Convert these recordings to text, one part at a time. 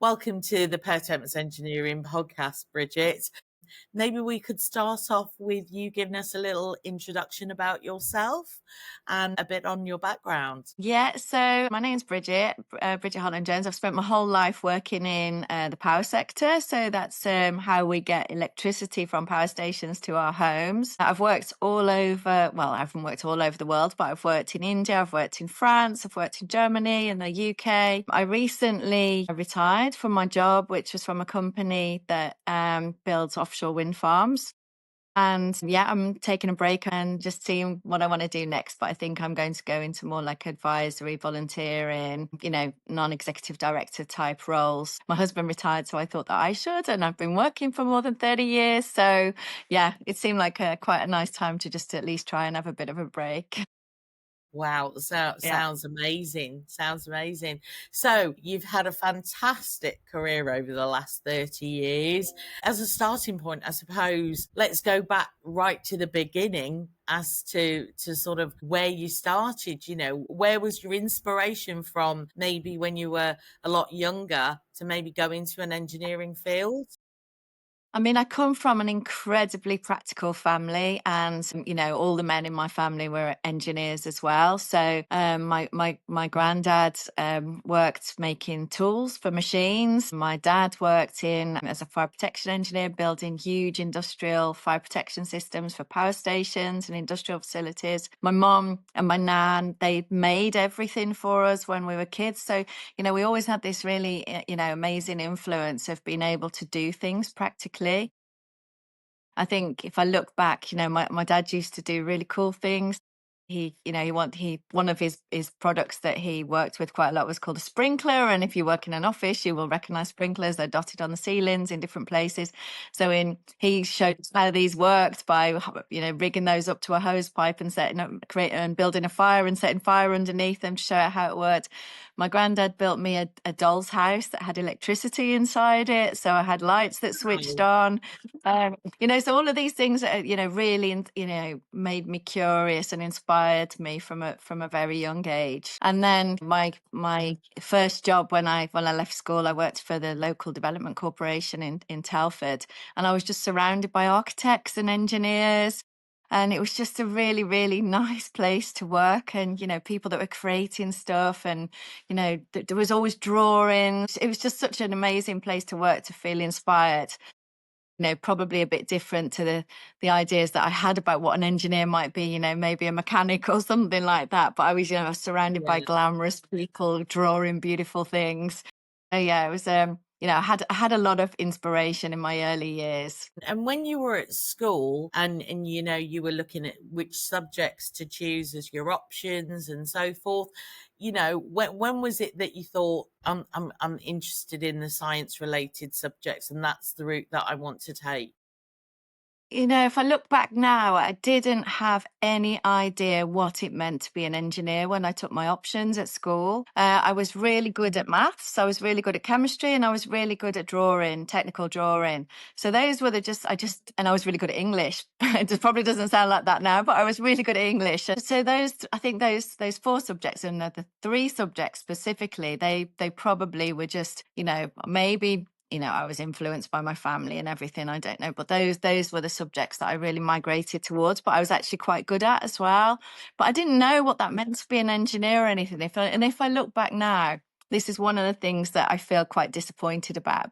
Welcome to the Performance Engineering podcast, Bridget. Maybe we could start off with you giving us a little introduction about yourself and a bit on your background. Yeah, so my name's Bridgit Hartland-Johnson. I've spent my whole life working in the power sector. So that's how we get electricity from power stations to our homes. I've worked all over, well, I haven't worked all over the world, but I've worked in India, I've worked in France, I've worked in Germany and the UK. I recently retired from my job, which was from a company that builds offshore wind farms. And yeah, I'm taking a break and just seeing what I want to do next. But I think I'm going to go into more like advisory, volunteering, non-executive director type roles. My husband retired, so I thought that I should. And I've been working for more than 30 years. So yeah, it seemed like quite a nice time to just at least try and have a bit of a break. Wow, Yeah. sounds amazing. Sounds amazing. So, you've had a fantastic career over the last 30 years. As a starting point, I suppose, let's go back right to the beginning as to sort of where you started. Where was your inspiration from, maybe when you were a lot younger, to maybe go into an engineering field? I mean, I come from an incredibly practical family, and all the men in my family were engineers as well. So, my granddad worked making tools for machines. My dad worked in as a fire protection engineer, building huge industrial fire protection systems for power stations and industrial facilities. My mom and my nan, they made everything for us when we were kids. So, we always had this really, amazing influence of being able to do things practically. I think if I look back, my dad used to do really cool things. One of his products that he worked with quite a lot was called a sprinkler. And if you work in an office, you will recognize sprinklers. They're dotted on the ceilings in different places. He showed us how these worked by, rigging those up to a hose pipe and building a fire and setting fire underneath them to show how it worked. My granddad built me a doll's house that had electricity inside it. So I had lights that switched Wow. on. So all of these things, really, made me curious and inspired me from a very young age. And then my first job when I left school, I worked for the local development corporation in Telford, and I was just surrounded by architects and engineers. And it was just a really, really nice place to work, and people that were creating stuff, and there was always drawings. It was just such an amazing place to work, to feel inspired. Probably a bit different to the ideas that I had about what an engineer might be, maybe a mechanic or something like that. But I was, surrounded by Yeah. glamorous people drawing beautiful things. So yeah, it was, I had a lot of inspiration in my early years. And when you were at school and you were looking at which subjects to choose as your options and so forth, when was it that you thought I'm interested in the science related subjects and that's the route that I want to take? If I look back now, I didn't have any idea what it meant to be an engineer when I took my options at school. I was really good at maths, I was really good at chemistry, and I was really good at drawing, technical drawing. So those were and I was really good at English. It probably doesn't sound like that now, but I was really good at English. So I think those four subjects, and the three subjects specifically, they probably were just, maybe I was influenced by my family and everything. I don't know, but those were the subjects that I really migrated towards. But I was actually quite good at as well. But I didn't know what that meant to be an engineer or anything. If I look back now, this is one of the things that I feel quite disappointed about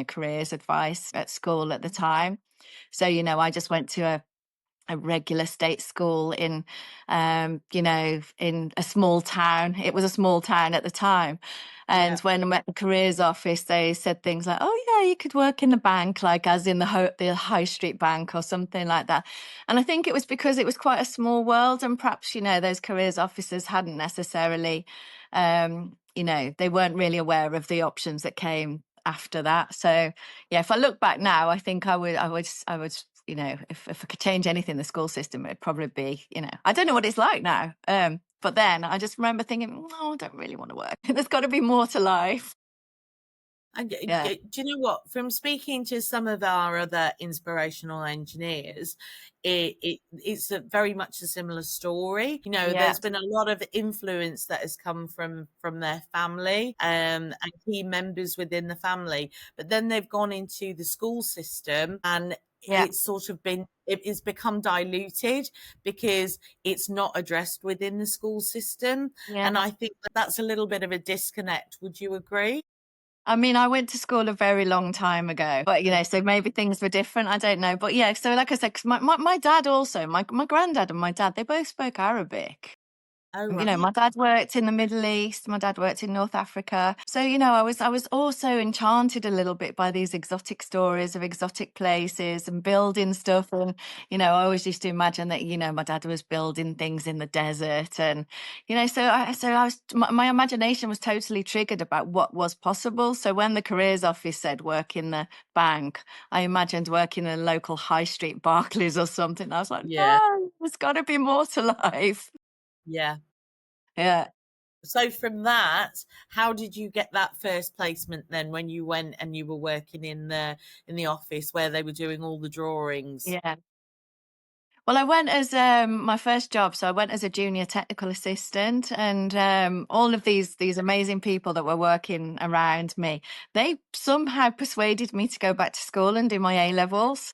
careers advice at school at the time. So I just went to a regular state school in in a small town. It was a small town at the time. And Yeah. when I met the careers office, they said things like, "Oh yeah, you could work in the bank, like as in the high street bank or something like that." And I think it was because it was quite a small world, and perhaps those careers officers hadn't necessarily, they weren't really aware of the options that came after that. So yeah, if I look back now, I think I would if I could change anything in the school system, it'd probably be, I don't know what it's like now. But then I just remember thinking, no, I don't really want to work. There's got to be more to life. And Yeah, do you know what? From speaking to some of our other inspirational engineers, it's very much a similar story. You know, yeah, there's been a lot of influence that has come from their family, and key members within the family, but then they've gone into the school system, and yeah, it's become diluted because it's not addressed within the school system, and yeah. I think that's a little bit of a disconnect. Would you agree? I mean, I went to school a very long time ago, but so maybe things were different. I don't know. But yeah, so like I said, 'cause my dad also, my granddad and my dad, they both spoke Arabic. Oh, My right. dad worked in the Middle East, my dad worked in North Africa. So, I was also enchanted a little bit by these exotic stories of exotic places and building stuff. And, I always used to imagine that, my dad was building things in the desert. And, my imagination was totally triggered about what was possible. So when the careers office said work in the bank, I imagined working in a local high street Barclays or something. I was like, Yeah, no, there's got to be more to life. yeah. Yeah. So from that, how did you get that first placement then when you went and you were working in the office where they were doing all the drawings? Yeah. Well, I went as my first job, so I went as a junior technical assistant, and all of these amazing people that were working around me, they somehow persuaded me to go back to school and do my A levels.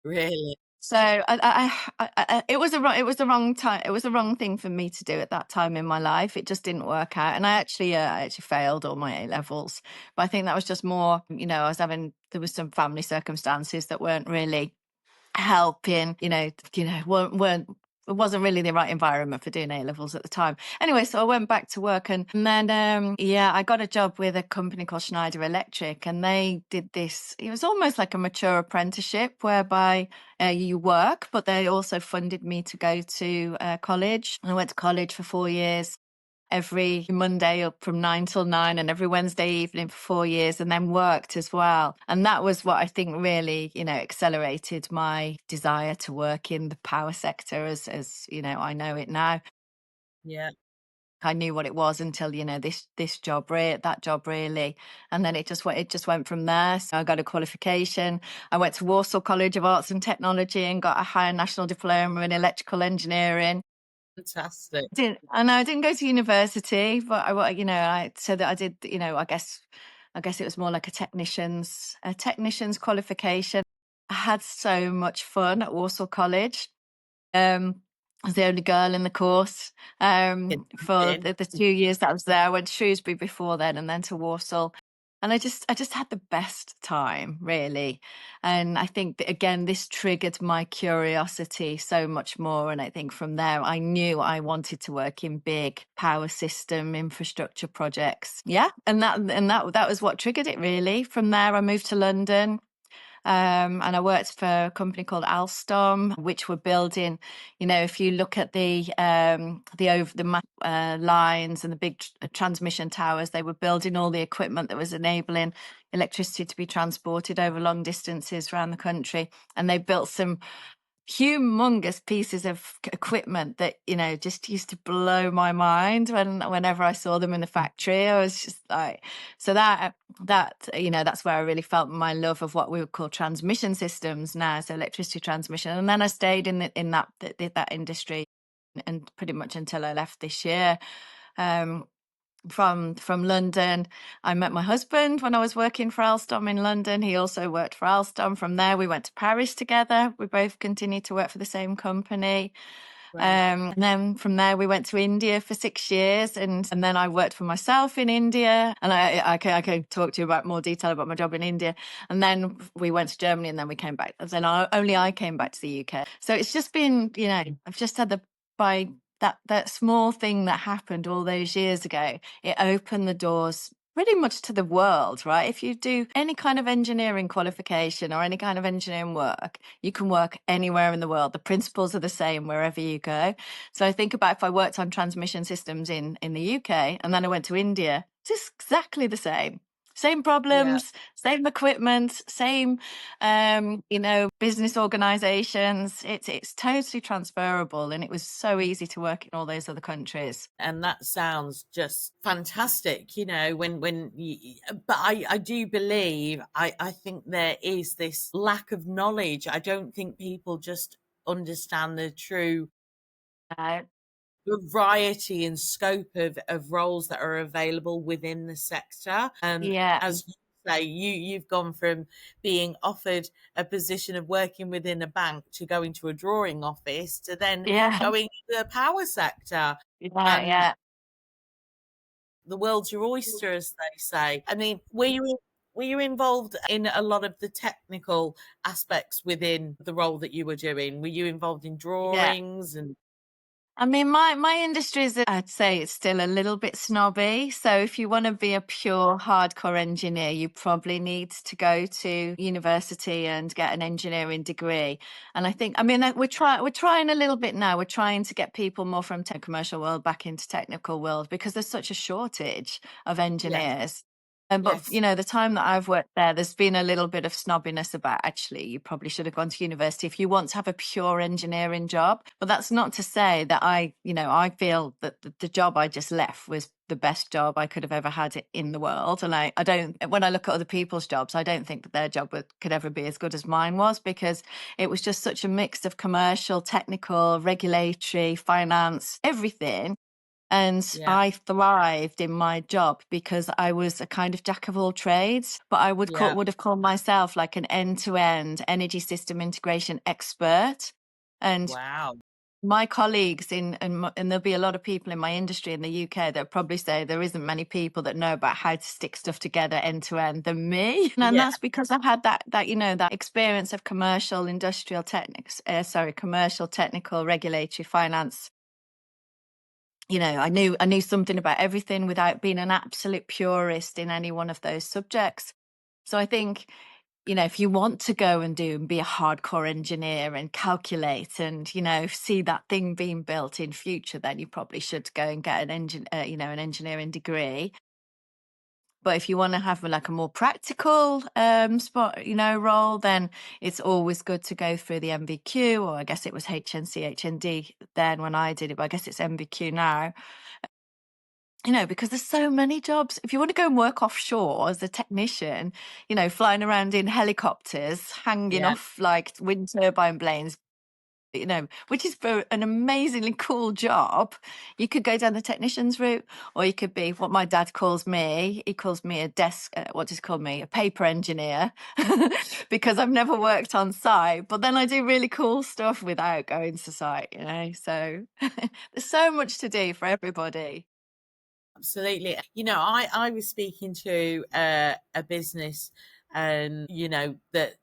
Really? So it was the wrong time. It was the wrong thing for me to do at that time in my life. It just didn't work out, and I actually failed all my A levels. But I think that was just more, there was some family circumstances that weren't really helping, weren't it wasn't really the right environment for doing A levels at the time. Anyway, so I went back to work, and then yeah, I got a job with a company called Schneider Electric, and they did this. It was almost like a mature apprenticeship whereby you work, but they also funded me to go to college. I went to college for 4 years, every Monday up from 9 till 9, and every Wednesday evening for 4 years, and then worked as well. And that was what I think really, accelerated my desire to work in the power sector as I know it now. Yeah, I knew what it was until, this job, that job really. And then it just went from there. So I got a qualification. I went to Warsaw College of Arts and Technology and got a higher national diploma in electrical engineering. fantastic. I didn't go to university, but I so that I did, I guess it was more like a technician's qualification. I had so much fun at Warsaw College. I was the only girl in the course for Interesting. the 2 years that I was there. I went to Shrewsbury before then and then to Warsaw. And I just had the best time, really. And I think that, again, this triggered my curiosity so much more. And I think from there, I knew I wanted to work in big power system infrastructure projects. Yeah. And that was what triggered it, really. From there, I moved to London. And I worked for a company called Alstom, which were building, if you look at the lines and the big transmission towers, they were building all the equipment that was enabling electricity to be transported over long distances around the country. And they built some humongous pieces of equipment that just used to blow my mind whenever I saw them in the factory. I was just like, so that's where I really felt my love of what we would call transmission systems now, so electricity transmission. And then I stayed in that industry and pretty much until I left this year. um from London, I met my husband when I was working for Alstom in London. He also worked for Alstom. From there, we went to Paris together. We both continued to work for the same company. Right. And then from there, we went to India for 6 years, and then I worked for myself in India. And I can talk to you about more detail about my job in India. And then we went to Germany, and then we came back. Then only I came back to the UK. So it's just been, I've just had by that small thing that happened all those years ago, it opened the doors pretty much to the world, right? If you do any kind of engineering qualification or any kind of engineering work, you can work anywhere in the world. The principles are the same wherever you go. So I think about if I worked on transmission systems in the UK and then I went to India, it's just exactly the same. Same Yeah. problems, same equipment, same, business organizations. It's totally transferable, and it was so easy to work in all those other countries. And that sounds just fantastic, when but I do believe, I think there is this lack of knowledge. I don't think people just understand the true Uh, variety and scope of roles that are available within the sector. And yeah, as you say, you've gone from being offered a position of working within a bank to going to a drawing office to then yeah, going to the power sector. yeah, And yeah, the world's your oyster, as they say. I mean, were you involved in a lot of the technical aspects within the role that you were doing? Were you involved in yeah. drawings and I mean, my industry is, I'd say it's still a little bit snobby. So if you want to be a pure hardcore engineer, you probably need to go to university and get an engineering degree. And I think, I mean, we're trying a little bit now. We're trying to get people more from commercial world back into technical world because there's such a shortage of yes, engineers. But yes, the time that I've worked there, there's been a little bit of snobbiness about actually you probably should have gone to university if you want to have a pure engineering job. But that's not to say that I feel that the job I just left was the best job I could have ever had in the world. And I don't, when I look at other people's jobs, I don't think that their job could ever be as good as mine was because it was just such a mix of commercial, technical, regulatory, finance, everything. And yeah, I thrived in my job because I was a kind of jack of all trades, but I yeah. would have called myself like an end-to-end energy system integration expert. And Wow. my colleagues and there'll be a lot of people in my industry in the UK that probably say there isn't many people that know about how to stick stuff together end to end than me. And Yeah, that's because I've had that experience of commercial, technical, regulatory, finance. I knew something about everything without being an absolute purist in any one of those subjects. So I think, if you want to go and be a hardcore engineer and calculate and, see that thing being built in future, then you probably should go and get an engineering degree. But if you want to have like a more practical role, then it's always good to go through the MVQ, or I guess it was HNC, HND then when I did it, but I guess it's MVQ now. Because there's so many jobs. If you want to go and work offshore as a technician, flying around in helicopters, hanging yeah, off like wind turbine blades, which is for an amazingly cool job. You could go down the technician's route, or you could be what my dad calls me. He calls me a desk, what does he call me? A paper engineer, because I've never worked on site, but then I do really cool stuff without going to site, So there's so much to do for everybody. absolutely. I was speaking to a business, and that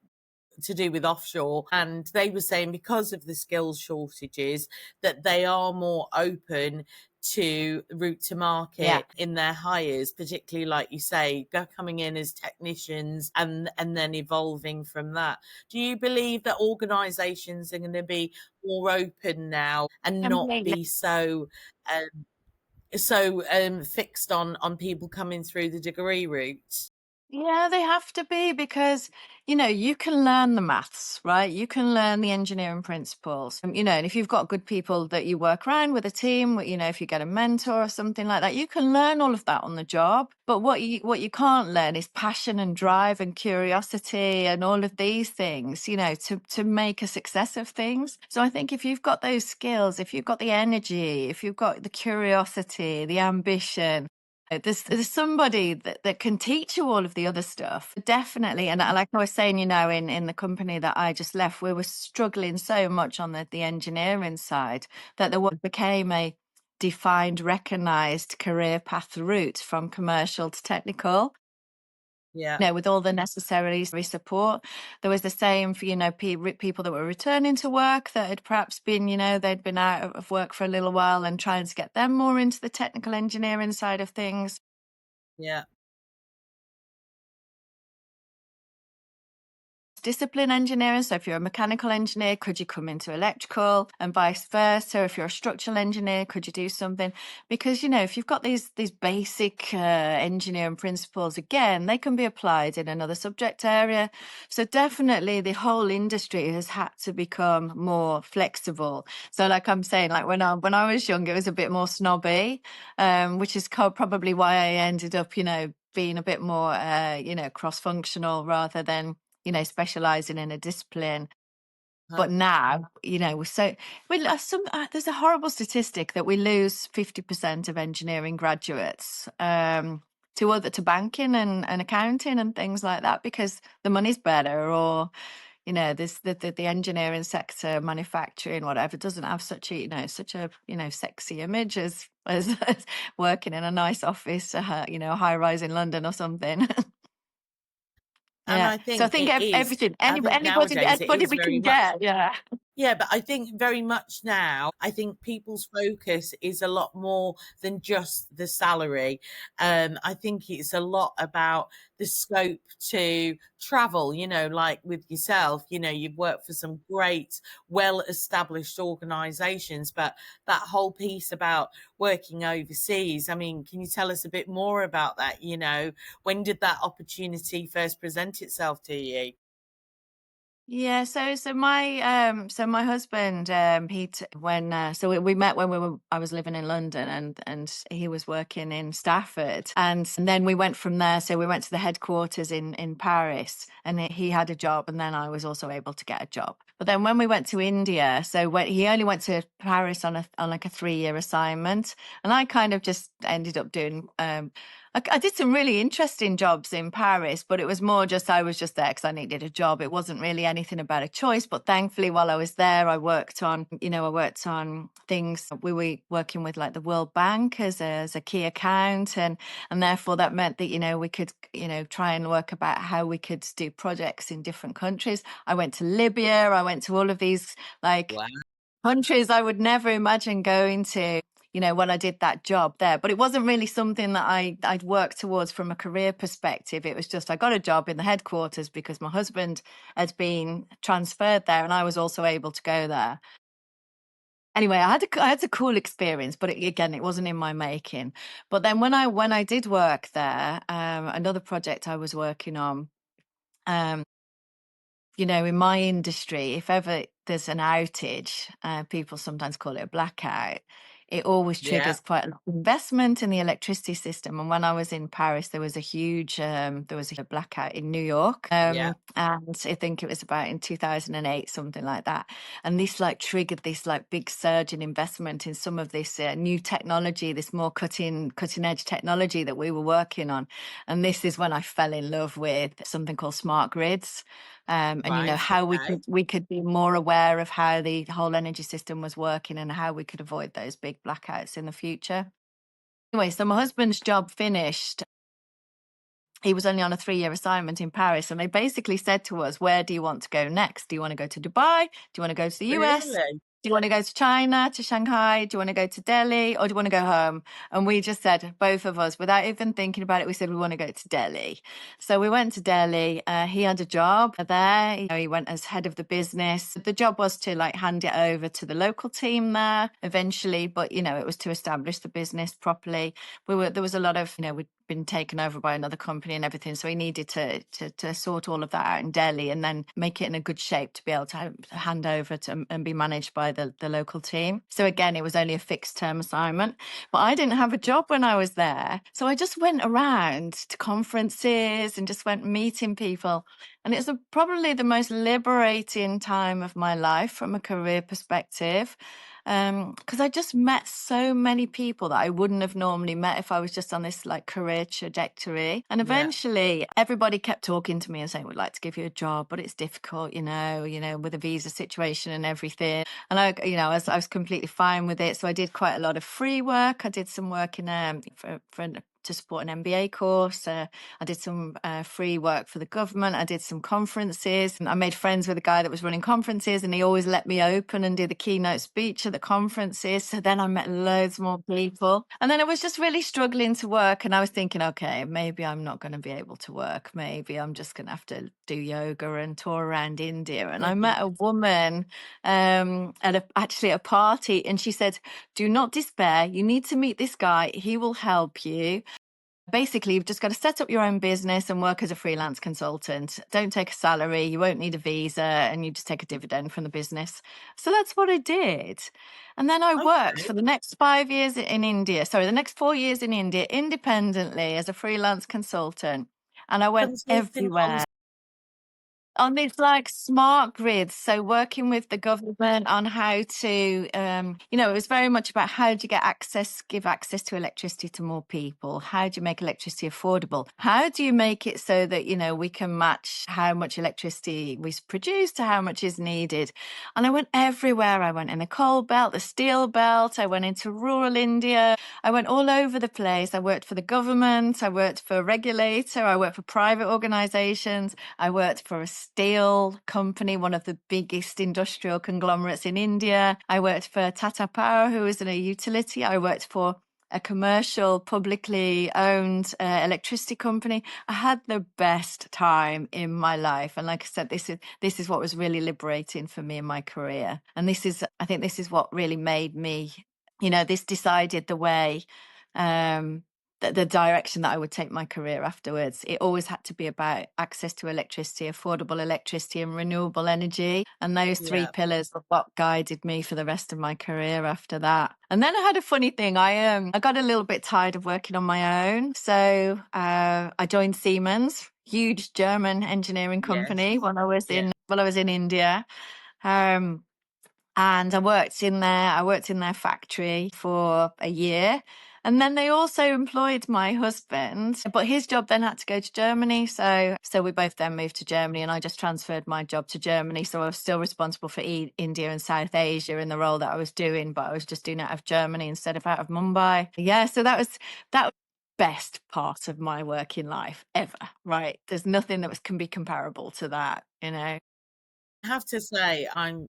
to do with offshore, and they were saying because of the skills shortages that they are more open to route to Yeah. market in their hires, particularly like you say, coming in as technicians and then evolving from that. Do you believe that organizations are going to be more open now and not Completely. be um, fixed on people coming through the degree route? Yeah, they have to be because, you can learn the maths, right? You can learn the engineering principles. And if you've got good people that you work around with a team, if you get a mentor or something like that, you can learn all of that on the job. But what you can't learn is passion and drive and curiosity and all of these things, to make a success of things. So I think if you've got those skills, if you've got the energy, if you've got the curiosity, the ambition, there's somebody that can teach you all of the other stuff. Definitely. And like I was saying, in the company that I just left, we were struggling so much on the engineering side that there became a defined, recognized career path route from commercial to technical. Yeah. With all the necessary support. There was the same for, people that were returning to work that had perhaps been, they'd been out of work for a little while and trying to get them more into the technical engineering side of things. Yeah. discipline engineering. So if you're a mechanical engineer, could you come into electrical, and vice versa? If you're a structural engineer, could you do something? Because, you know, if you've got these basic engineering principles, again, they can be applied in another subject area. So definitely the whole industry has had to become more flexible. So like I'm saying, like when I was young, it was a bit more snobby, which is probably why I ended up, you know, being a bit more, you know, cross-functional rather than, you know, specializing in a discipline. But now, you know, there's a horrible statistic that we lose 50% of engineering graduates to banking and accounting and things like that, because the money's better, or, you know, this the engineering sector, manufacturing, whatever, doesn't have such a sexy image as working in a nice office, you know, high rise in London or something. And Yeah. I So I think think it is. everything, I think nowadays it anybody is we very can much. get. Yeah. Yeah, but I think very much now, I think people's focus is a lot more than just the salary. I think it's a lot about the scope to travel, you know, like with yourself, you know, you've worked for some great, well established organizations, but that whole piece about working overseas, I mean, can you tell us a bit more about that? You know, when did that opportunity first present itself to you? Yeah, so my husband, we met when I was living in London, and he was working in Stafford, and then we went from there. So we went to the headquarters in Paris, and he had a job, and then I was also able to get a job. But then when we went to India, so when he only went to Paris on like a 3-year assignment, and I kind of just ended up doing I did some really interesting jobs in Paris, but it was more just I was just there because I needed a job. It wasn't really anything about a choice. But thankfully, while I was there, I worked on things. We were working with like the World Bank as a key account, and therefore that meant that, you know, we could, you know, try and work about how we could do projects in different countries. I went to Libya. I went to all of these like Wow. countries I would never imagine going to, you know, when I did that job there. But it wasn't really something that I'd worked towards from a career perspective. It was just I got a job in the headquarters because my husband had been transferred there, and I was also able to go there. Anyway, I had a cool experience, but again, it wasn't in my making. But then when I did work there, another project I was working on, um, you know, in my industry, if ever there's an outage, people sometimes call it a blackout, it always Yeah, triggers quite a lot of investment in the electricity system. And when I was in Paris, there was a blackout in New York. yeah. And I think it was about in 2008, something like that. And this like triggered this like big surge in investment in some of this new technology, this more cutting edge technology that we were working on. And this is when I fell in love with something called smart grids. And you know Right. how Okay. we could be more aware of how the whole energy system was working and how we could avoid those big blackouts in the future. Anyway, so my husband's job finished. He was only on a 3-year assignment in Paris, and they basically said to us, where do you want to go next? Do you want to go to Dubai? Do you want to go to the US? Really? Do you want to go to China, to Shanghai? Do you want to go to Delhi, or do you want to go home? And we just said, both of us, without even thinking about it, we said we want to go to Delhi. So we went to Delhi. He had a job there. You know, he went as head of the business. The job was to like hand it over to the local team there eventually, but you know, it was to establish the business properly. There was a lot of, you know, we'd been taken over by another company and everything, so he needed to sort all of that out in Delhi and then make it in a good shape to be able to hand over to and be managed by the local team. So again, it was only a fixed term assignment, but I didn't have a job when I was there, so I just went around to conferences and just went meeting people, and it's probably the most liberating time of my life from a career perspective, because I just met so many people that I wouldn't have normally met if I was just on this like career trajectory. And Yeah. eventually everybody kept talking to me and saying, we'd like to give you a job, but it's difficult, you know, with a visa situation and everything. And I was completely fine with it. So I did quite a lot of free work. I did some work in to support an MBA course. I did some free work for the government. I did some conferences. I made friends with a guy that was running conferences, and he always let me open and do the keynote speech at the conferences. So then I met loads more people. And then I was just really struggling to work. And I was thinking, okay, maybe I'm not going to be able to work. Maybe I'm just going to have to do yoga and tour around India. And I met a woman actually at a party, and she said, do not despair. You need to meet this guy. He will help you. Basically, you've just got to set up your own business and work as a freelance consultant. Don't take a salary. You won't need a visa, and you just take a dividend from the business. So that's what I did. And then I worked for the next 5 years in India. Sorry, the next 4 years in India independently as a freelance consultant. And I went Consulting on everywhere on these like smart grids. So working with the government on how to, it was very much about how do you give access to electricity to more people? How do you make electricity affordable? How do you make it so that, we can match how much electricity we produce to how much is needed? And I went everywhere. I went in the coal belt, the steel belt. I went into rural India. I went all over the place. I worked for the government. I worked for a regulator. I worked for private organizations. I worked for a steel company, one of the biggest industrial conglomerates in India. I worked for Tata Power, who was in a utility. I worked for a commercial, publicly owned electricity company. I had the best time in my life. And like I said, this is what was really liberating for me in my career. And I think this is what really made me, this decided the way, the direction that I would take my career afterwards. It always had to be about access to electricity, affordable electricity, and renewable energy. And those three pillars are what guided me for the rest of my career after that. And then I had a funny thing. I got a little bit tired of working on my own. So I joined Siemens, huge German engineering company, when I was in India. And I worked in their factory for a year. And then they also employed my husband, but his job then had to go to Germany. So we both then moved to Germany, and I just transferred my job to Germany. So I was still responsible for India and South Asia in the role that I was doing, but I was just doing it out of Germany instead of out of Mumbai. Yeah, so that was the best part of my working life ever, right? There's nothing that can be comparable to that, I have to say, I'm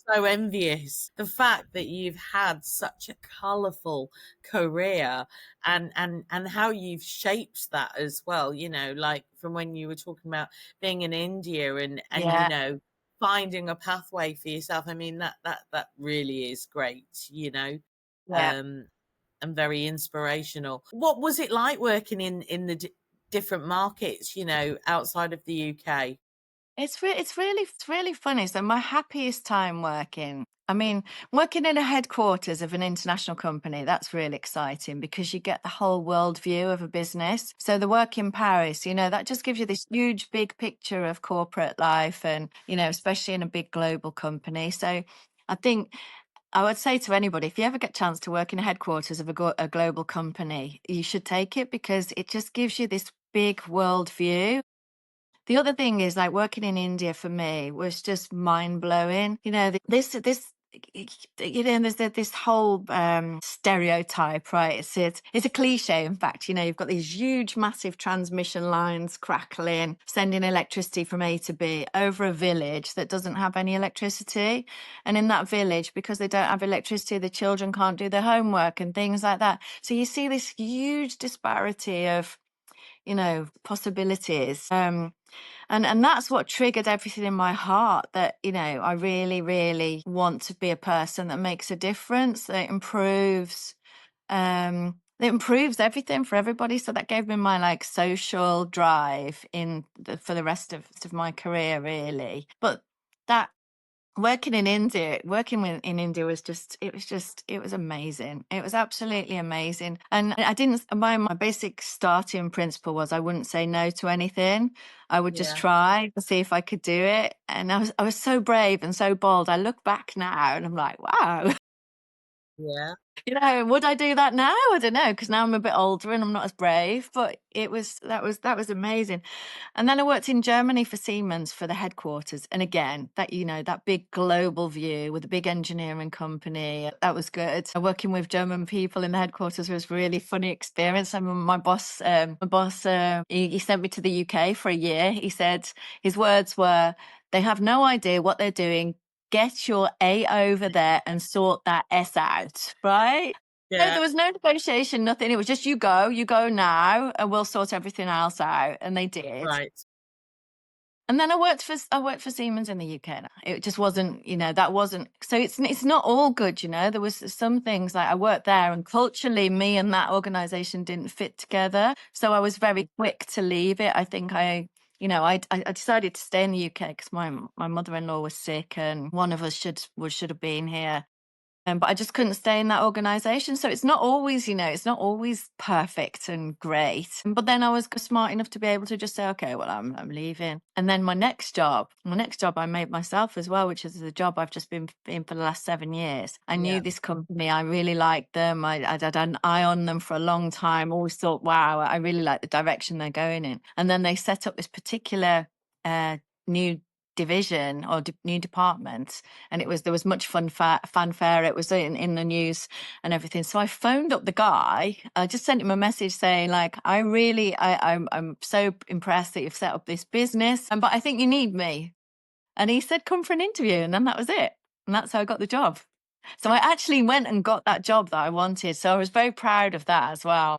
so envious the fact that you've had such a colourful career and how you've shaped that as well, like from when you were talking about being in India and Yeah. finding a pathway for yourself. I mean, that really is great, Yeah. and very inspirational. What was it like working in the different markets, outside of the UK? It's really funny. So my happiest time working, I mean, working in a headquarters of an international company, that's really exciting because you get the whole world view of a business. So the work in Paris, that just gives you this huge, big picture of corporate life and, especially in a big global company. So I think I would say to anybody, if you ever get a chance to work in a headquarters of a global company, you should take it because it just gives you this big world view. The other thing is, like, working in India for me was just mind blowing. There's this whole stereotype, right? It's a cliche. In fact, you've got these huge, massive transmission lines crackling, sending electricity from A to B over a village that doesn't have any electricity. And in that village, because they don't have electricity, the children can't do their homework and things like that. So you see this huge disparity of possibilities. And that's what triggered everything in my heart that, I really, really want to be a person that makes a difference, that improves everything for everybody. So that gave me my social drive for the rest of my career, really. But that working in India it was amazing. It was absolutely amazing. And I didn't, my basic starting principle was I wouldn't say no to anything. I would just try to see if I could do it. And I was so brave and so bold. I look back now and I'm like, wow. Yeah. Would I do that now? I don't know, because now I'm a bit older and I'm not as brave. But that was amazing. And then I worked in Germany for Siemens for the headquarters. And again, that big global view with a big engineering company, that was good. Working with German people in the headquarters was a really funny experience. I mean, he sent me to the UK for a year. He said his words were, "They have no idea what they're doing. Get your A over there and sort that S out," right? No, Yeah. there was no negotiation, nothing. It was just you go now, and we'll sort everything else out. And they did. Right. And then I worked for Siemens in the UK. Now. It just wasn't, that wasn't. So it's not all good. There was some things like I worked there, and culturally, me and that organization didn't fit together. So I was very quick to leave it. I think I decided to stay in the UK because my mother-in-law was sick, and one of us should have been here. But I just couldn't stay in that organization. So it's not always perfect and great. But then I was smart enough to be able to just say, okay, well, I'm leaving. And then my next job I made myself as well, which is the job I've just been in for the last 7 years. I knew Yeah. this company. I really liked them. I'd had an eye on them for a long time. Always thought, wow, I really like the direction they're going in. And then they set up this particular new division or new department, and there was much fanfare. It was in the news and everything. So I phoned up the guy. I just sent him a message saying, like, I'm so impressed that you've set up this business, but I think you need me. And he said, come for an interview. And then that was it. And that's how I got the job. So I actually went and got that job that I wanted. So I was very proud of that as well.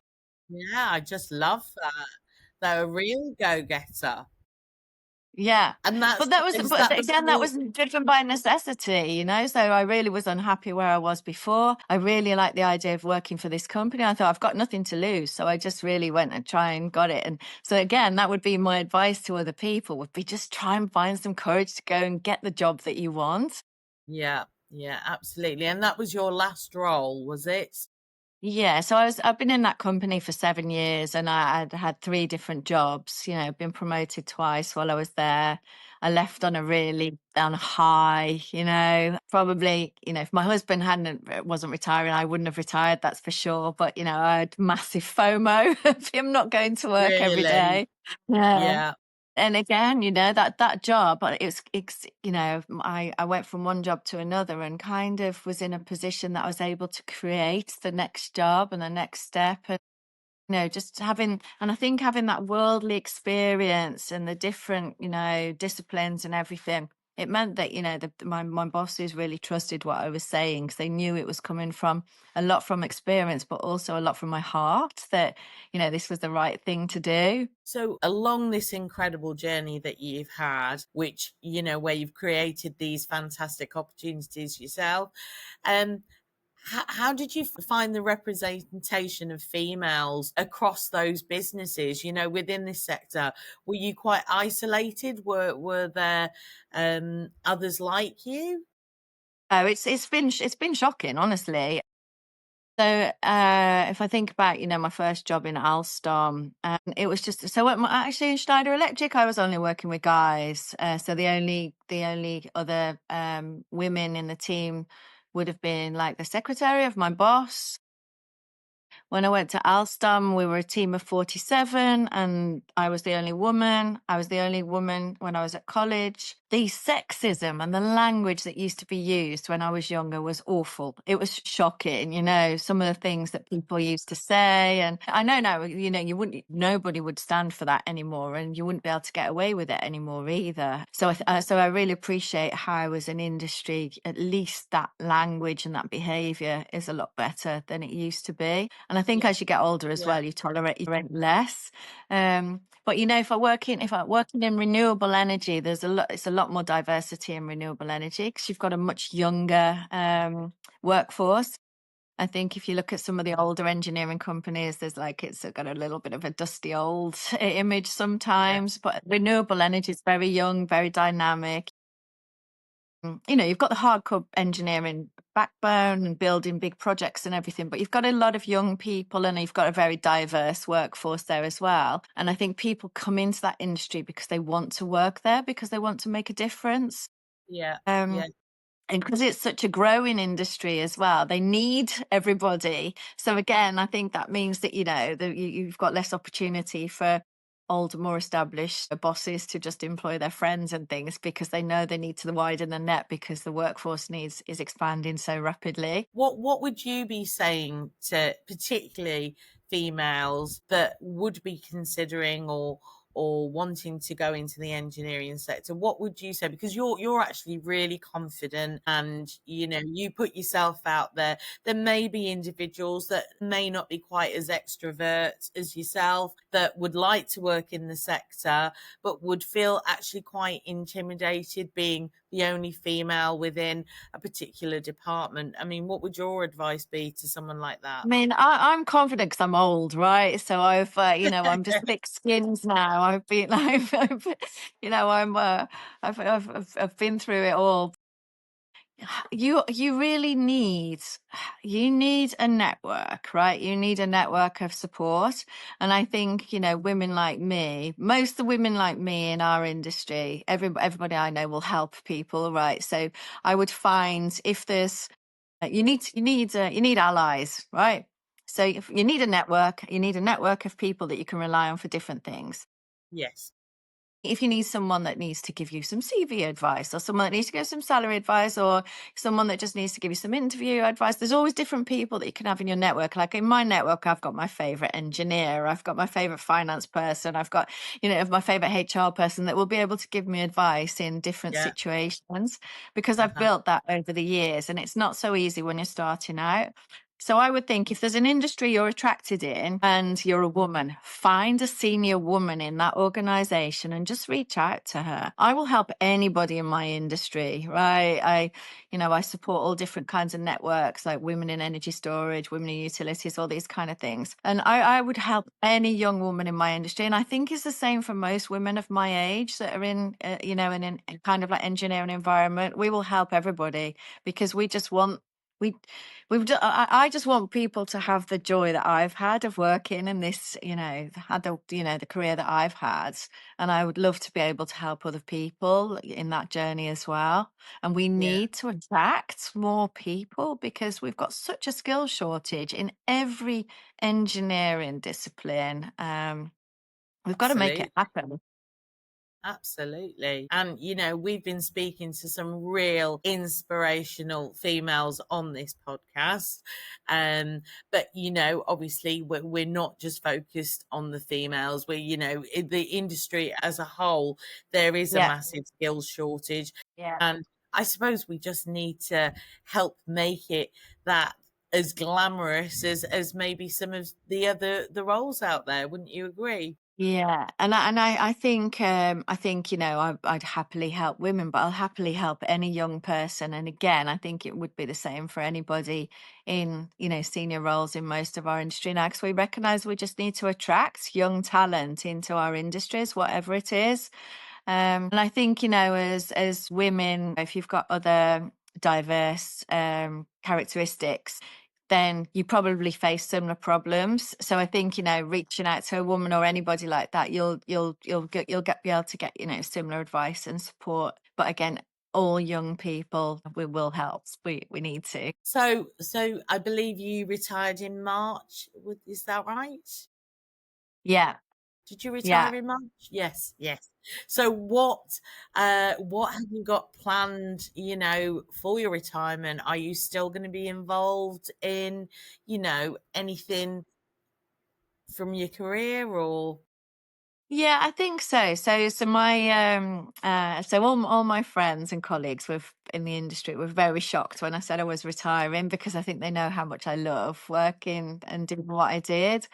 Yeah. I just love that. They're a real go-getter. Yeah. And is But that the again, that school? was driven by necessity. So I really was unhappy where I was before. I really liked the idea of working for this company. I thought I've got nothing to lose. So I just really went and try and got it. And so again, that would be my advice to other people would be just try and find some courage to go and get the job that you want. Yeah. Yeah, absolutely. And that was your last role, was it? Yeah, so I've been in that company for 7 years, and I'd had three different jobs, been promoted twice while I was there. I left on a really on a high, probably, if my husband wasn't retiring, I wouldn't have retired, that's for sure. But, I had massive FOMO of him not going to work every Really? day. Yeah. Yeah. And again, that job, I went from one job to another and kind of was in a position that I was able to create the next job and the next step. And, just and I think having that worldly experience and the different, disciplines and everything, it meant that, my bosses really trusted what I was saying because they knew it was coming from a lot from experience, but also a lot from my heart that, this was the right thing to do. So along this incredible journey that you've had, which, where you've created these fantastic opportunities yourself, um, how did you find the representation of females across those businesses, within this sector? Were you quite isolated? Were there others like you? Oh, it's been shocking, honestly. So if I think about, my first job in Alstom, it was just so actually in Schneider Electric, I was only working with guys. So the only other women in the team would have been like the secretary of my boss. When I went to Alstom, we were a team of 47 and I was the only woman. I was the only woman when I was at college. The sexism and the language that used to be used when I was younger was awful. It was shocking, some of the things that people used to say. And I know now, nobody would stand for that anymore and you wouldn't be able to get away with it anymore either. So I really appreciate how as an industry, at least that language and that behavior is a lot better than it used to be. And I think Yeah, as you get older as yeah, well, you tolerate less. But if I working in renewable energy, it's a lot more diversity in renewable energy because you've got a much younger workforce. I think if you look at some of the older engineering companies, it's got a little bit of a dusty old image yeah, sometimes, but renewable energy is very young, very dynamic. You've got the hardcore engineering backbone and building big projects and everything, but you've got a lot of young people and you've got a very diverse workforce there as well. And I think people come into that industry because they want to work there, because they want to make a difference. yeah, Um, yeah. And because it's such a growing industry as well, they need everybody. So again, I think that means that, you've got less opportunity for older, more established bosses to just employ their friends and things, because they know they need to widen the net because the workforce needs is expanding so rapidly. What would you be saying to particularly females that would be considering or wanting to go into the engineering sector? What would you say? Because you're actually really confident, and you put yourself out there. There may be individuals that may not be quite as extrovert as yourself that would like to work in the sector, but would feel actually quite intimidated being the only female within a particular department. I mean, what would your advice be to someone like that? I mean, I'm confident because I'm old, right? So I'm just thick skinned now. I've been, I've been through it all. You really need a network, right? You need a network of support. And I think, women like me, most of the women like me in our industry, everybody I know will help people, right? So I would find, if there's you need allies, right? So if you need a network of people that you can rely on for different things. Yes. If you need someone that needs to give you some CV advice, or someone that needs to give some salary advice, or someone that just needs to give you some interview advice, there's always different people that you can have in your network. Like in my network, I've got my favorite engineer, I've got my favorite finance person, I've got, my favorite HR person that will be able to give me advice in different Yeah. situations, because I've Uh-huh. built that over the years, and it's not so easy when you're starting out. So I would think, if there's an industry you're attracted in and you're a woman, find a senior woman in that organization and just reach out to her. I will help anybody in my industry, right? I support all different kinds of networks, like women in energy storage, women in utilities, all these kind of things. And I would help any young woman in my industry. And I think it's the same for most women of my age that are in, in kind of like engineering environment. We will help everybody, because we just want, we I just want people to have the joy that I've had of working in this, had the career that I've had. And I would love to be able to help other people in that journey as well. And we Yeah, need to attract more people, because we've got such a skill shortage in every engineering discipline. We've got to make it absolutely. happen. Absolutely. And, we've been speaking to some real inspirational females on this podcast. But, obviously we're not just focused on the females. In the industry as a whole, there is a Yeah. massive skills shortage. Yeah. And I suppose we just need to help make it that as glamorous as maybe some of the roles out there. Wouldn't you agree? Yeah, and I think I'd happily help women, but I'll happily help any young person. And again, I think it would be the same for anybody in senior roles in most of our industry now, because we recognise we just need to attract young talent into our industries, whatever it is. And I think, as women, if you've got other diverse characteristics, then you probably face similar problems. So I think, reaching out to a woman or anybody like that, be able to get, similar advice and support. But again, all young people, we will help. We need to. So I believe you retired in March. Is that right? Yeah. Did you Yeah. retire in March? Yes, yes. So what have you got planned, for your retirement? Are you still going to be involved in, anything from your career or Yeah, I think so. So my so all my friends and colleagues with in the industry were very shocked when I said I was retiring, because I think they know how much I love working and doing what I did.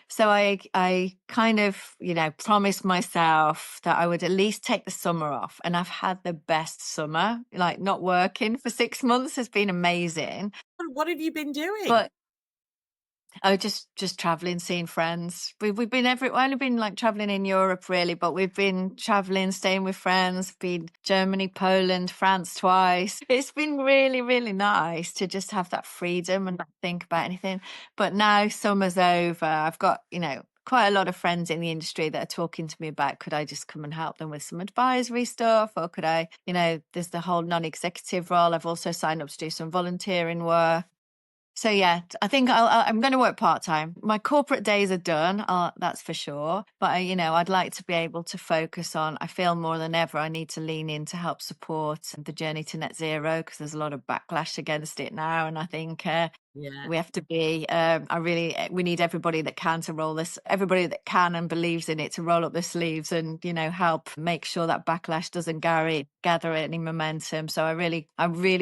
So I kind of, promised myself that I would at least take the summer off, and I've had the best summer. Like, not working for 6 months has been amazing. what have you been doing? But oh, just traveling, seeing friends. We've been we've only been like traveling in Europe really, but we've been traveling, staying with friends, been Germany, Poland, France twice. It's been really, really nice to just have that freedom and not think about anything. But now summer's over. I've got, quite a lot of friends in the industry that are talking to me about, could I just come and help them with some advisory stuff, or could I, there's the whole non-executive role. I've also signed up to do some volunteering work. So yeah, I think I'm going to work part-time. My corporate days are done, that's for sure. But I'd like to be able to focus on, I feel more than ever, I need to lean in to help support the journey to net zero, because there's a lot of backlash against it now. And I think Yeah. we have to be, we need everybody that can to roll this, everybody that can and believes in it, to roll up their sleeves and, help make sure that backlash doesn't gather any momentum. So I really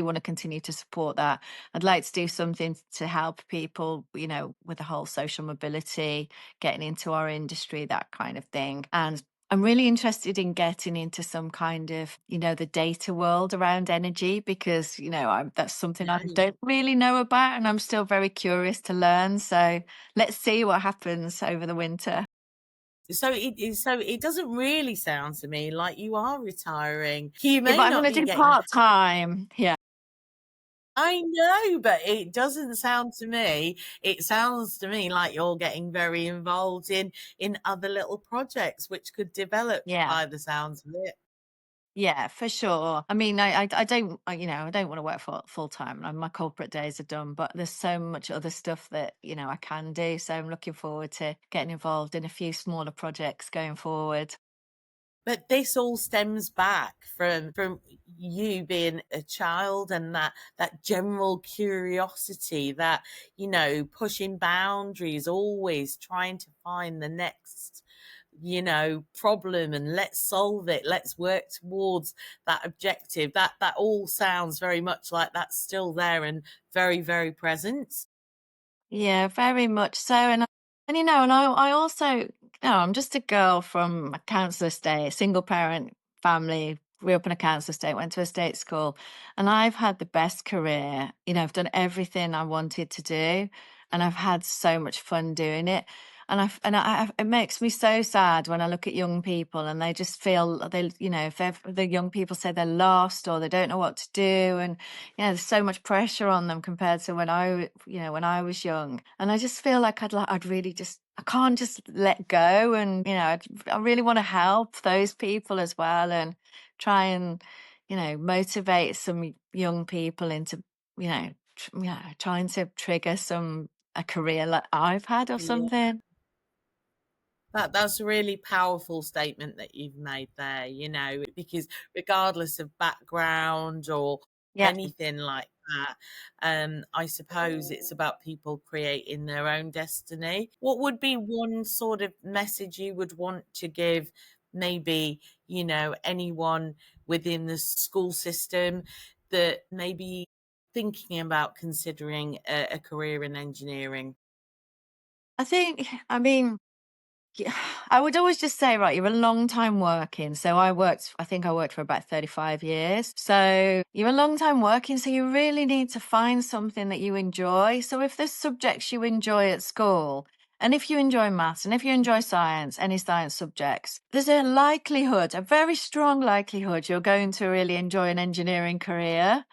want to continue to support that. I'd like to do something to help people, with the whole social mobility, getting into our industry, that kind of thing. And I'm really interested in getting into some kind of, the data world around energy, because, that's something I Okay. don't really know about, and I'm still very curious to learn. So let's see what happens over the winter. So it doesn't really sound to me like you are retiring. You Yeah, but may I'm not going to be do getting. part time. Yeah. I know, but it doesn't sound to me. It sounds to me like you're getting very involved in other little projects which could develop Yeah. by the sounds of it. Yeah, for sure. I mean, I don't, I don't want to work for full time. My corporate days are done, but there's so much other stuff that, I can do. So I'm looking forward to getting involved in a few smaller projects going forward. But this all stems back from you being a child, and that general curiosity, that pushing boundaries, always trying to find the next problem, and let's solve it, let's work towards that objective. That all sounds very much like that's still there and very, very present. Yeah, very much so. And I also, I'm just a girl from a council estate, single parent family, grew up in a council estate, went to a state school, and I've had the best career. I've done everything I wanted to do, and I've had so much fun doing it. It makes me so sad when I look at young people and they just feel they, if the young people say they're lost or they don't know what to do, and there's so much pressure on them compared to when I was young. And I just feel like I'd really just, I can't just let go. And, I really want to help those people as well, and try and, motivate some young people into, trying to trigger a career like I've had or Yeah. something. That's a really powerful statement that you've made there, because regardless of background or Yeah. anything like that, I suppose it's about people creating their own destiny. What would be one sort of message you would want to give, maybe, anyone within the school system that maybe thinking about considering a career in engineering? I mean, yeah, I would always just say, right, you're a long time working. So I think I worked for about 35 years. So you're a long time working. So you really need to find something that you enjoy. So if there's subjects you enjoy at school, and if you enjoy maths, and if you enjoy science, any science subjects, there's a very strong likelihood you're going to really enjoy an engineering career,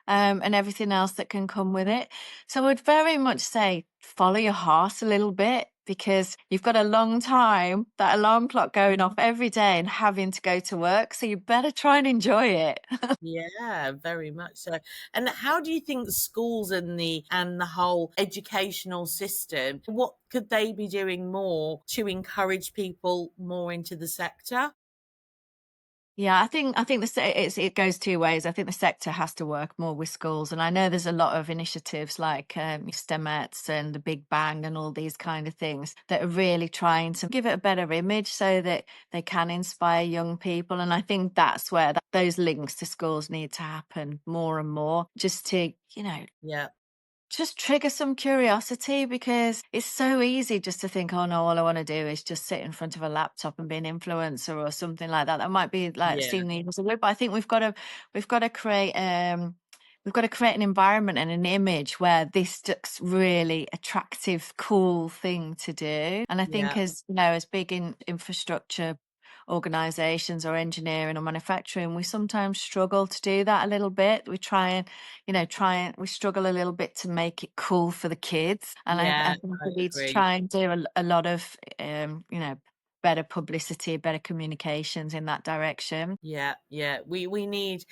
and everything else that can come with it. So I would very much say follow your heart a little bit, because you've got a long time, that alarm clock going off every day and having to go to work. So you better try and enjoy it. Yeah, very much so. And how do you think schools and the whole educational system, what could they be doing more to encourage people more into the sector? Yeah, I think it goes two ways. I think the sector has to work more with schools, and I know there's a lot of initiatives like STEMettes and the Big Bang and all these kind of things that are really trying to give it a better image so that they can inspire young people. And I think that's where those links to schools need to happen more and more, just to Yeah, just trigger some curiosity, because it's so easy just to think, oh no, all I want to do is just sit in front of a laptop and be an influencer or something like that. That might be like yeah, seeing the needles of it, but I think we've got to create an environment and an image where this looks really attractive, cool thing to do. And I think yeah, as big in infrastructure organizations or engineering or manufacturing, we sometimes struggle to do that a little bit. We try and, we struggle a little bit to make it cool for the kids. And I Yeah, think I we need to agree. try and do a lot of, better publicity, better communications in that direction. Yeah, yeah. We need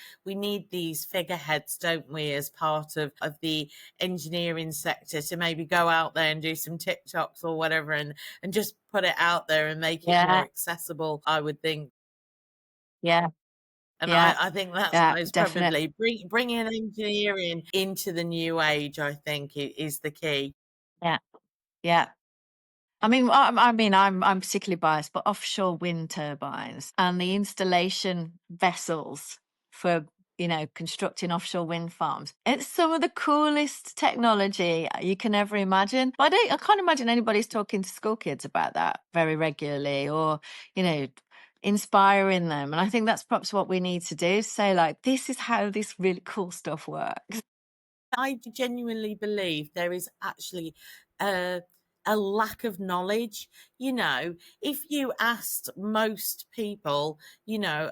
these figureheads, don't we, as part of the engineering sector to maybe go out there and do some TikToks or whatever and just put it out there and make it more Yeah, accessible, I would think. yeah, And yeah, I think that's yeah, most definitely. probably bringing engineering into the new age, I think, is the key. Yeah, yeah. I'm particularly biased, but offshore wind turbines and the installation vessels for, constructing offshore wind farms. It's some of the coolest technology you can ever imagine. But I can't imagine anybody's talking to school kids about that very regularly, or, you know, inspiring them. And I think that's perhaps what we need to do, say like, this is how this really cool stuff works. I genuinely believe there is actually a, a lack of knowledge. If you asked most people,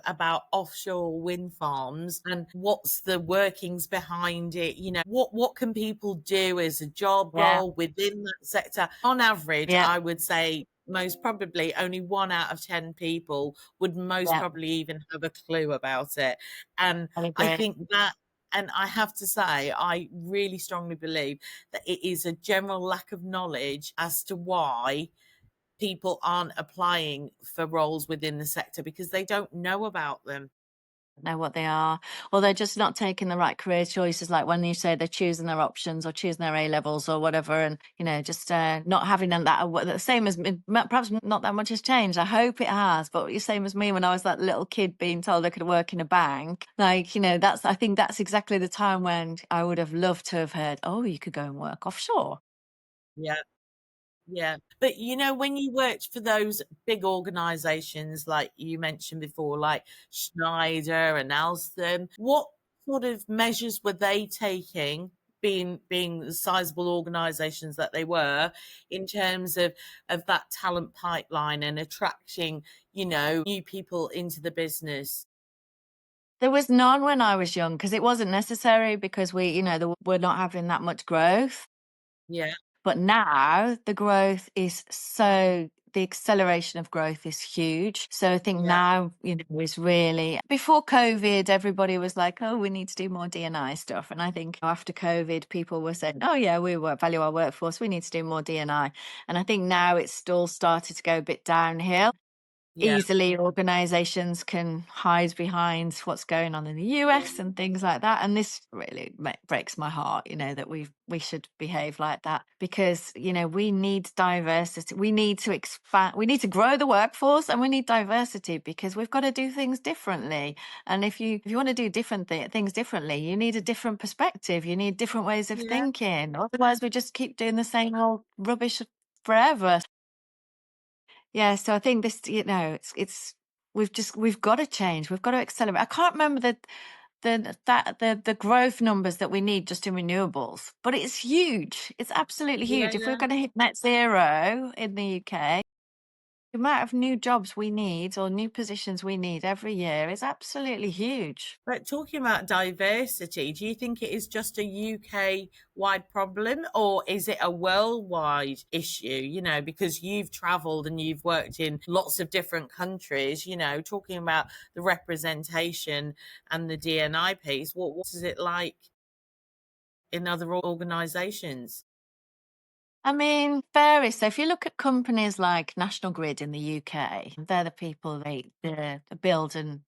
about offshore wind farms and what's the workings behind it, what can people do as a job Yeah, role within that sector? On average, yeah, I would say most probably only 1 out of 10 people would most yeah, probably even have a clue about it. And I I agree. think that and I have to say, I really strongly believe that it is a general lack of knowledge as to why people aren't applying for roles within the sector because they don't know about them. Know what they are, or they're just not taking the right career choices, like when you say they're choosing their options or choosing their A levels or whatever, and just not having them the same as me. Perhaps not that much has changed. I hope it has, but the same as me when I was that little kid being told I could work in a bank. Like, I think that's exactly the time when I would have loved to have heard, oh, you could go and work offshore. Yeah. Yeah. But when you worked for those big organizations like you mentioned before, like Schneider and Alstom, what sort of measures were they taking, being the sizable organizations that they were, in terms of that talent pipeline and attracting, new people into the business? There was none when I was young because it wasn't necessary, because we're not having that much growth. Yeah, But now the growth is the acceleration of growth is huge. So I think yeah, now, is really, before COVID, everybody was like, oh, we need to do more D&I stuff. And I think after COVID, people were saying, oh, yeah, value our workforce. We need to do more D&I. And I think now it's still started to go a bit downhill. yeah, Easily organizations can hide behind what's going on in the US and things like that, and this really breaks my heart, that we should behave like that, because we need diversity, we need to expand, we need to grow the workforce, and we need diversity because we've got to do things differently. And if you want to do different things differently, you need a different perspective, you need different ways of yeah. thinking, otherwise we just keep doing the same old rubbish forever. Yeah, so I think this, it's we've got to change. We've got to accelerate. I can't remember the growth numbers that we need just in renewables, but it's huge. It's absolutely Yeah, huge. If we're yeah. going to hit net zero in the UK, the amount of new jobs we need or new positions we need every year is absolutely huge. But talking about diversity, do you think it is just a UK wide problem or is it a worldwide issue? Because you've traveled and you've worked in lots of different countries, talking about the representation and the DNI piece, what is it like in other organizations? I mean, varies. So if you look at companies like National Grid in the UK, they're the people they build and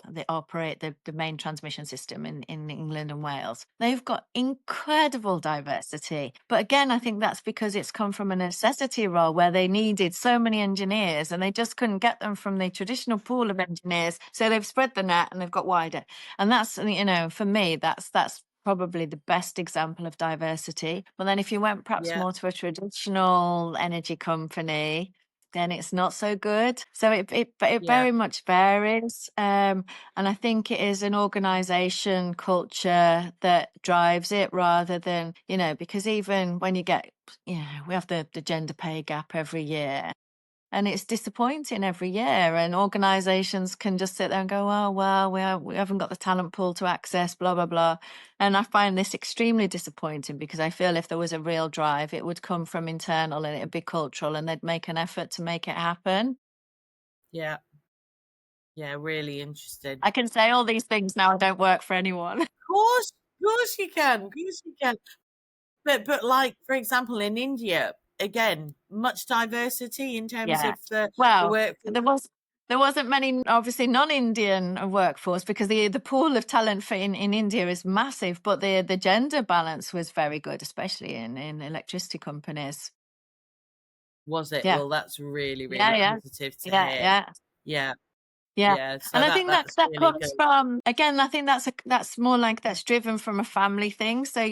they operate the main transmission system in England and Wales. They've got incredible diversity. But again, I think that's because it's come from a necessity role where they needed so many engineers and they just couldn't get them from the traditional pool of engineers. So they've spread the net and they've got wider. And that's, for me, that's probably the best example of diversity. But then if you went perhaps Yeah, more to a traditional energy company, then it's not so good. So it yeah, very much varies. And I think it is an organization culture that drives it rather than, because even when you get, we have the gender pay gap every year. And it's disappointing every year. And organizations can just sit there and go, oh, well, we haven't got the talent pool to access, blah, blah, blah. And I find this extremely disappointing because I feel if there was a real drive, it would come from internal and it'd be cultural and they'd make an effort to make it happen. Yeah. Yeah, really interesting. I can say all these things now. I don't work for anyone. Of course you can. Of course you can. But like, for example, in India, again, much diversity in terms Yeah. of the Well, workforce. there wasn't many, obviously, non-Indian workforce because the pool of talent for in India is massive, but the gender balance was very good, especially in electricity companies. Was it? Yeah. Well, that's really, Yeah, really yeah. positive to Yeah, hear. yeah. Yeah, Yeah. yeah. So And I think that that's that really comes good. from, again, I think that's more like that's driven from a family thing. So,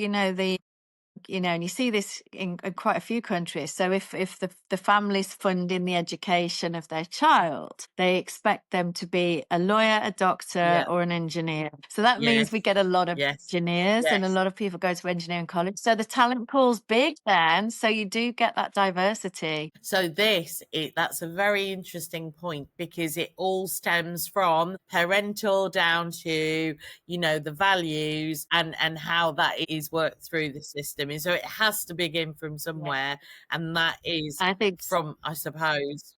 and you see this in quite a few countries. So if the family's funding the education of their child, they expect them to be a lawyer, a doctor, Yeah. or an engineer. So that means Yes. we get a lot of Yes. engineers and a Yes. lot of people go to engineering college. So the talent pool's big then. So you do get that diversity. So that's a very interesting point because it all stems from parental down to, the values and how that is worked through the system. And so it has to begin from Yeah. somewhere. And that is I think from, I suppose,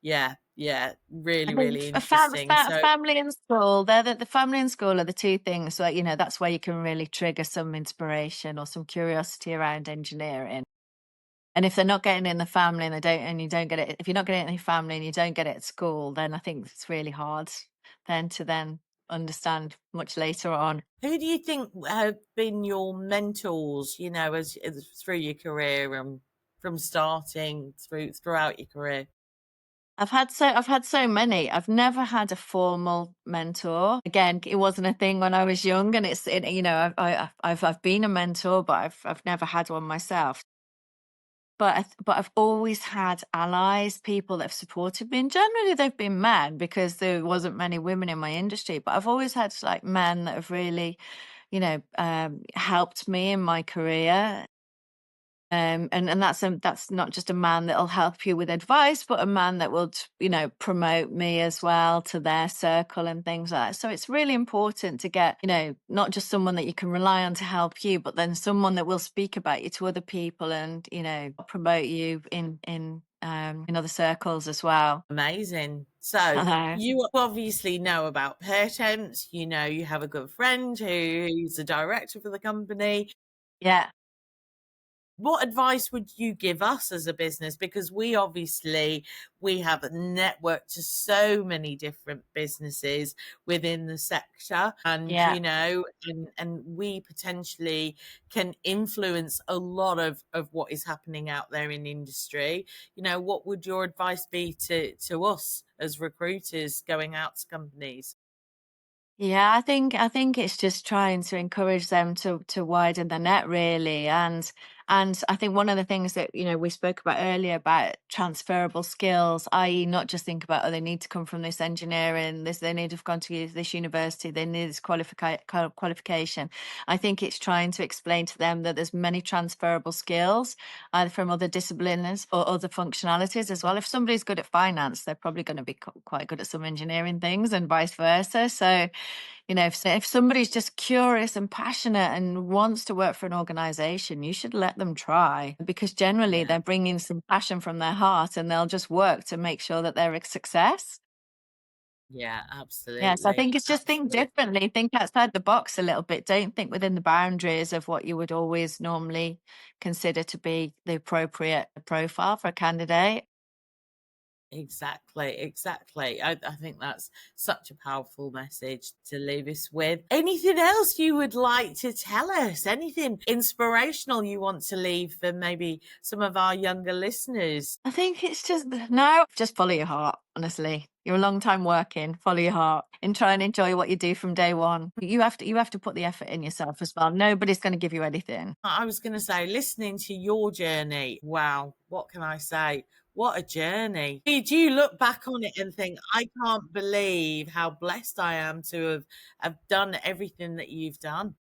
yeah, yeah, I really, think really interesting. So family and school, the family and school are the two things. So, that's where you can really trigger some inspiration or some curiosity around engineering. And if they're not getting it in the family and you don't get it, if you're not getting it in your family and you don't get it at school, then I think it's really hard then to understand much later on. who do you think have been your mentors, as through your career and from starting throughout your career? I've had so many. I've never had a formal mentor. Again, it wasn't a thing when I was young, and I've been a mentor, but I've never had one myself. But I've always had allies, people that have supported me, and generally they've been men because there wasn't many women in my industry. But I've always had like men that have really, helped me in my career. And that's not just a man that'll help you with advice, but a man that will, promote me as well to their circle and things like that. So it's really important to get, not just someone that you can rely on to help you, but then someone that will speak about you to other people and, promote you in other circles as well. Amazing. So you obviously know about pair temps, you have a good friend who's the director for the company. Yeah. What advice would you give us as a business? Because we have a network to so many different businesses within the sector, and Yeah. and we potentially can influence a lot of what is happening out there in industry. What would your advice be to us as recruiters going out to companies? Yeah, I think it's just trying to encourage them to widen the net really, and I think one of the things that we spoke about earlier about transferable skills, i.e., not just think about they need to come from this engineering, they need to have gone to this university, they need this qualification. I think it's trying to explain to them that there's many transferable skills either from other disciplines or other functionalities as well. If somebody's good at finance, they're probably going to be quite good at some engineering things and vice versa. So if somebody's just curious and passionate and wants to work for an organization, you should let them try because generally Yeah. they're bringing some passion from their heart and they'll just work to make sure that they're a success. Yeah, Yes, I absolutely. think it's just think differently, think outside the box a little bit. Don't think within the boundaries of what you would always normally consider to be the appropriate profile for a candidate. Exactly, exactly. I think that's such a powerful message to leave us with. Anything else you would like to tell us? Anything inspirational you want to leave for maybe some of our younger listeners? I think it's just follow your heart, honestly. You're a long time working, follow your heart and try and enjoy what you do from day one. You have to put the effort in yourself as well. Nobody's going to give you anything. I was going to say, listening to your journey, wow, what can I say? What a journey. Do you look back on it and think, I can't believe how blessed I am to have done everything that you've done?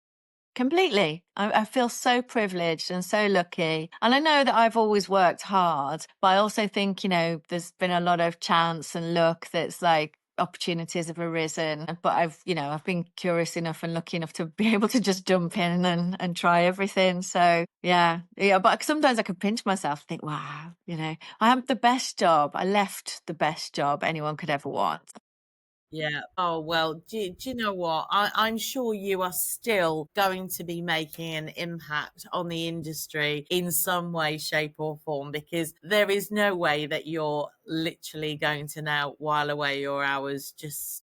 Completely. I feel so privileged and so lucky. And I know that I've always worked hard, but I also think, there's been a lot of chance and luck that's like opportunities have arisen. But I've been curious enough and lucky enough to be able to just jump in and try everything. So yeah. Yeah. But sometimes I can pinch myself and think, wow, I have the best job. I left the best job anyone could ever want. Yeah. Oh, well, do you know what? I'm sure you are still going to be making an impact on the industry in some way, shape, or form, because there is no way that you're literally going to now while away your hours just,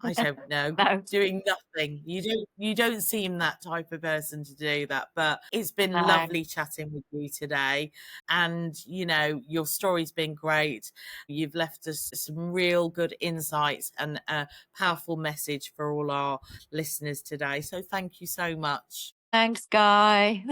I don't know, No, doing nothing. You don't seem that type of person to do that. But it's been no. lovely chatting with you today. And, your story's been great. You've left us some real good insights and a powerful message for all our listeners today. So thank you so much. Thanks, Guy.